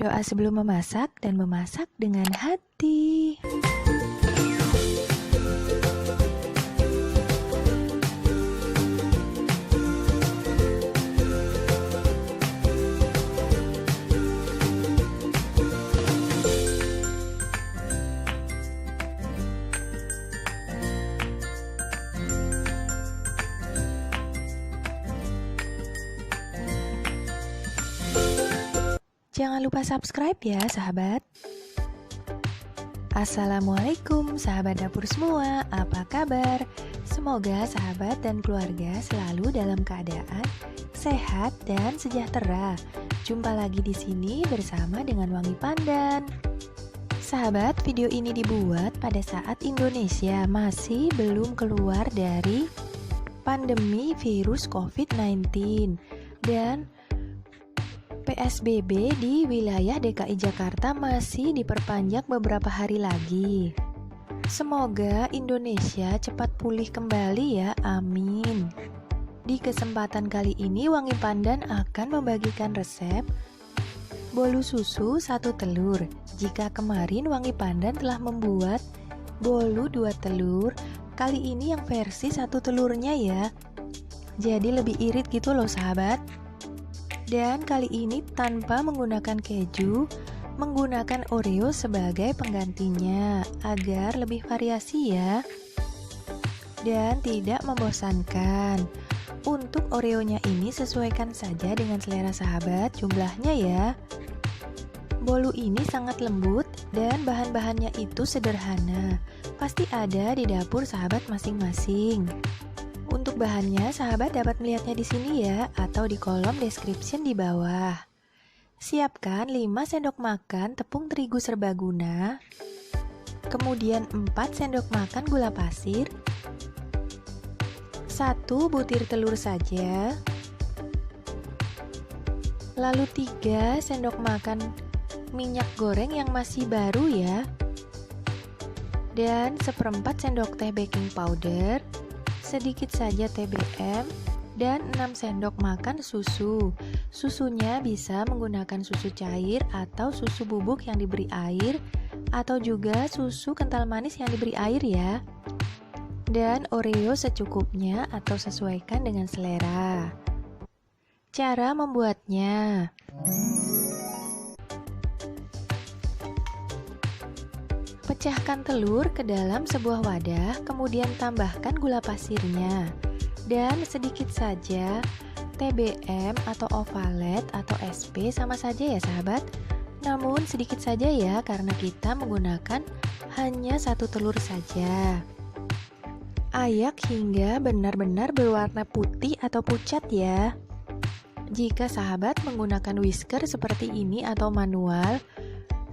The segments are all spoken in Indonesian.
Berdoa sebelum memasak dan memasak dengan hati. Jangan lupa subscribe ya sahabat. Assalamualaikum sahabat dapur semua, apa kabar? Semoga sahabat dan keluarga selalu dalam keadaan sehat dan sejahtera. Jumpa lagi di sini bersama dengan Wangi Pandan. Sahabat, video ini dibuat pada saat Indonesia masih belum keluar dari pandemi virus COVID-19 dan PSBB di wilayah DKI Jakarta masih diperpanjang beberapa hari lagi. Semoga Indonesia cepat pulih kembali ya, amin. Di kesempatan kali ini Wangi Pandan akan membagikan resep bolu susu 1 telur. Jika kemarin Wangi Pandan telah membuat bolu 2 telur, kali ini yang versi 1 telurnya ya. Jadi lebih irit gitu loh sahabat. Dan kali ini tanpa menggunakan keju, menggunakan Oreo sebagai penggantinya agar lebih variasi ya. Dan tidak membosankan. Untuk Oreonya ini sesuaikan saja dengan selera sahabat jumlahnya ya. Bolu ini sangat lembut dan bahan-bahannya itu sederhana. Pasti ada di dapur sahabat masing-masing. Untuk bahannya, sahabat dapat melihatnya di sini ya, atau di kolom description di bawah. Siapkan 5 sendok makan tepung terigu serbaguna, kemudian 4 sendok makan gula pasir, 1 butir telur saja, lalu 3 sendok makan minyak goreng yang masih baru ya, dan 1/4 sendok teh baking powder, sedikit saja TBM, dan 6 sendok makan susu. Susunya bisa menggunakan susu cair atau susu bubuk yang diberi air, atau juga susu kental manis yang diberi air ya. Dan Oreo secukupnya atau sesuaikan dengan selera. Cara membuatnya: pecahkan telur ke dalam sebuah wadah, kemudian tambahkan gula pasirnya dan sedikit saja TBM atau ovalet atau SP, sama saja ya sahabat. Namun sedikit saja ya, karena kita menggunakan hanya 1 telur saja. Ayak hingga benar-benar berwarna putih atau pucat ya. Jika sahabat menggunakan whisker seperti ini atau manual,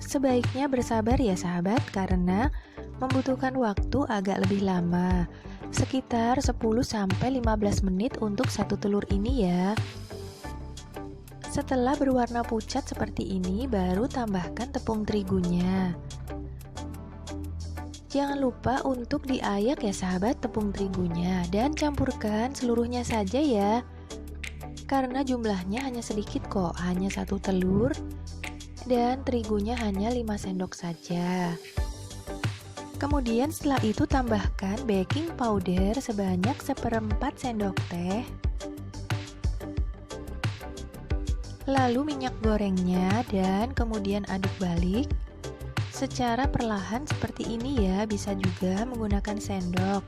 sebaiknya bersabar ya sahabat, karena membutuhkan waktu agak lebih lama, sekitar 10-15 menit untuk 1 telur ini ya. Setelah berwarna pucat seperti ini, baru tambahkan tepung terigunya. Jangan lupa untuk diayak ya sahabat tepung terigunya, dan campurkan seluruhnya saja ya, karena jumlahnya hanya sedikit kok, hanya 1 telur dan terigunya hanya 5 sendok saja. Kemudian setelah itu tambahkan baking powder sebanyak 1/4 sendok teh, lalu minyak gorengnya, dan kemudian aduk balik secara perlahan seperti ini ya. Bisa juga menggunakan sendok.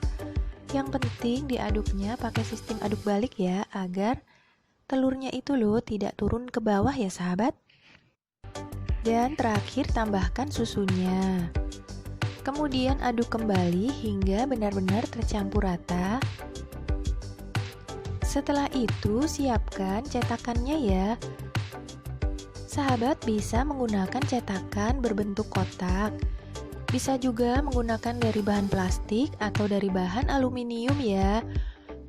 Yang penting diaduknya pakai sistem aduk balik ya, agar telurnya itu loh tidak turun ke bawah ya sahabat. Dan terakhir tambahkan susunya. Kemudian aduk kembali hingga benar-benar tercampur rata. Setelah itu siapkan cetakannya ya. Sahabat bisa menggunakan cetakan berbentuk kotak. Bisa juga menggunakan dari bahan plastik atau dari bahan aluminium ya.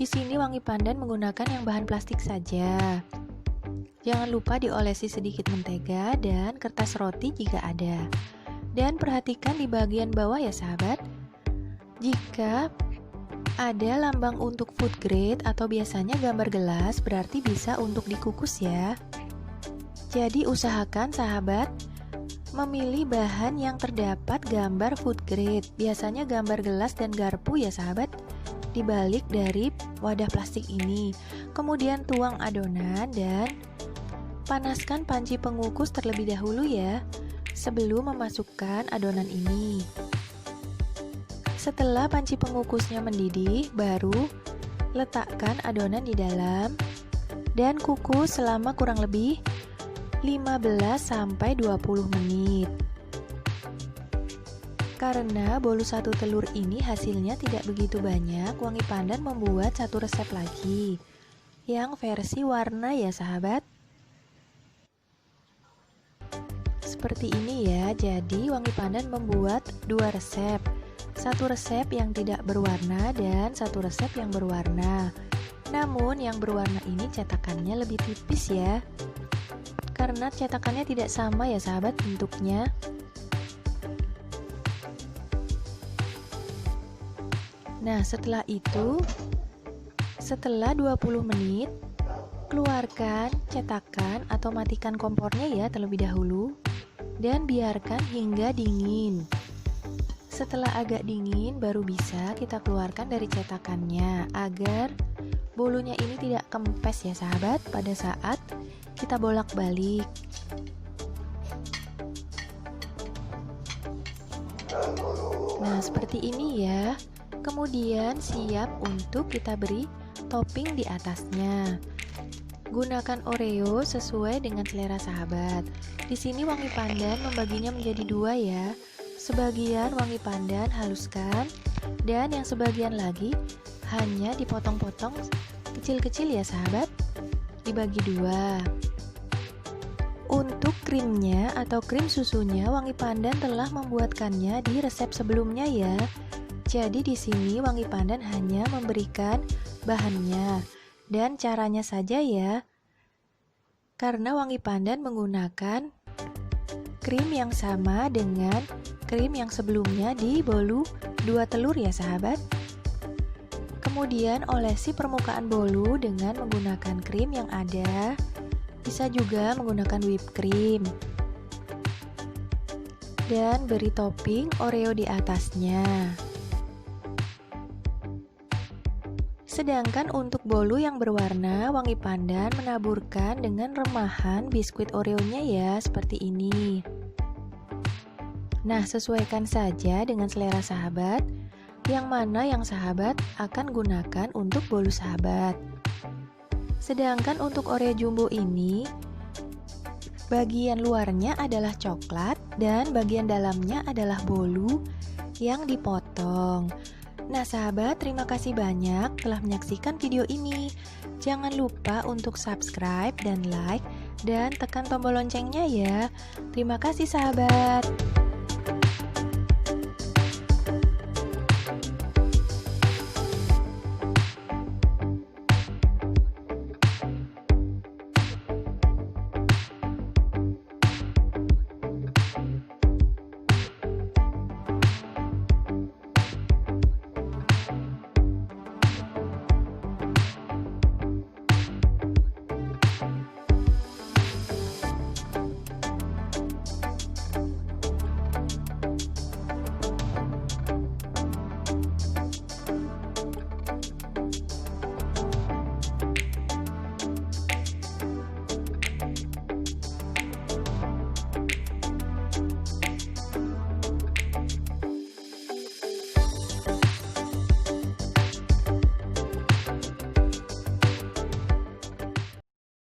Di sini Wangi Pandan menggunakan yang bahan plastik saja. Jangan lupa diolesi sedikit mentega dan kertas roti jika ada. Dan perhatikan di bagian bawah ya sahabat. Jika ada lambang untuk food grade atau biasanya gambar gelas, berarti bisa untuk dikukus ya. Jadi usahakan sahabat memilih bahan yang terdapat gambar food grade. Biasanya gambar gelas dan garpu ya sahabat, dibalik dari wadah plastik ini. Kemudian tuang adonan dan panaskan panci pengukus terlebih dahulu ya, sebelum memasukkan adonan ini. Setelah panci pengukusnya mendidih, baru letakkan adonan di dalam dan kukus selama kurang lebih 15-20 menit. Karena bolu satu telur ini hasilnya tidak begitu banyak, Wangi Pandan membuat satu resep lagi yang versi warna ya sahabat. Seperti ini ya, jadi Wangi Pandan membuat dua resep. Satu resep yang tidak berwarna dan satu resep yang berwarna. Namun yang berwarna ini cetakannya lebih tipis ya, karena cetakannya tidak sama ya sahabat bentuknya. Nah setelah itu, setelah 20 menit, keluarkan cetakan atau matikan kompornya ya terlebih dahulu dan biarkan hingga dingin. Setelah agak dingin baru bisa kita keluarkan dari cetakannya agar bolunya ini tidak kempes ya sahabat pada saat kita bolak-balik. Nah seperti ini ya. Kemudian siap untuk kita beri topping di atasnya. Gunakan Oreo sesuai dengan selera sahabat. Di sini Wangi Pandan membaginya menjadi dua ya. Sebagian Wangi Pandan haluskan dan yang sebagian lagi hanya dipotong-potong kecil-kecil ya sahabat, dibagi dua. Untuk krimnya atau krim susunya Wangi Pandan telah membuatkannya di resep sebelumnya ya. Jadi di sini Wangi Pandan hanya memberikan bahannya dan caranya saja ya. Karena Wangi Pandan menggunakan krim yang sama dengan krim yang sebelumnya di bolu 2 telur ya sahabat. Kemudian olesi permukaan bolu dengan menggunakan krim yang ada. Bisa juga menggunakan whipped cream. Dan beri topping Oreo di atasnya. Sedangkan untuk bolu yang berwarna, Wangi Pandan menaburkan dengan remahan biskuit Oreo-nya ya, seperti ini. Nah, sesuaikan saja dengan selera sahabat, yang mana yang sahabat akan gunakan untuk bolu sahabat. Sedangkan untuk Oreo jumbo ini, bagian luarnya adalah coklat dan bagian dalamnya adalah bolu yang dipotong. Nah sahabat, terima kasih banyak telah menyaksikan video ini. Jangan lupa untuk subscribe dan like dan tekan tombol loncengnya ya. Terima kasih sahabat.